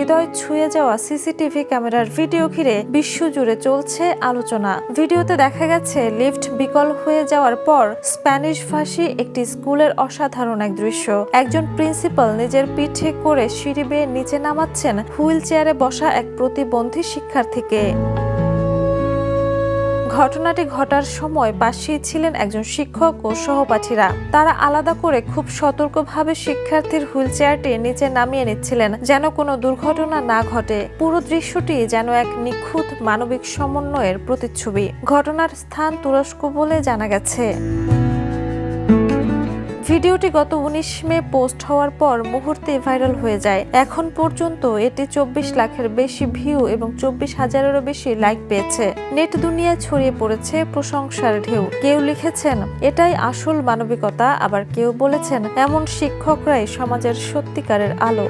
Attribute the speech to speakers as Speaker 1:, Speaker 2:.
Speaker 1: হৃদয় ছুঁয়ে যাওয়া সিসিটিভি ক্যামেরার ভিডিও ঘিরে বিশ্বজুড়ে চলছে আলোচনা। ভিডিওতে দেখা গেছে লিফট বিকল হয়ে যাওয়ার পর স্প্যানিশ ভাষী একটি স্কুলের অসাধারণ এক দৃশ্য। একজন প্রিন্সিপাল নিজের পিঠে করে সিঁড়ি বেয়ে নিচে নামাচ্ছেন হুইল চেয়ারে বসা এক প্রতিবন্ধী শিক্ষার্থীকে। ঘটনাটি ঘটার সময় পাশেই ছিলেন একজন শিক্ষক ও সহপাঠীরা। তারা আলাদা করে খুব সতর্কভাবে শিক্ষার্থীর হুইল চেয়ারটি নিচে নামিয়ে নিচ্ছিলেন যেন কোনো দুর্ঘটনা না ঘটে। পুরো দৃশ্যটি যেন এক নিখুঁত মানবিক সমন্বয়ের প্রতিচ্ছবি। ঘটনার স্থান তুরস্ক বলে জানা গেছে। ভিডিওটি গত 19 মে পোস্ট হওয়ার পর মুহূর্তে ভাইরাল হয়ে যায়। এখন পর্যন্ত এটি 24 লাখের বেশি ভিউ এবং 24,000-এরও বেশি লাইক পেয়েছে। নেট দুনিয়ায় ছড়িয়ে পড়েছে প্রশংসার ঢেউ। কেউ লিখেছেন এটাই আসল মানবিকতা, আবার কেউ বলেছেন এমন শিক্ষকরাই সমাজের সত্যিকারের আলো।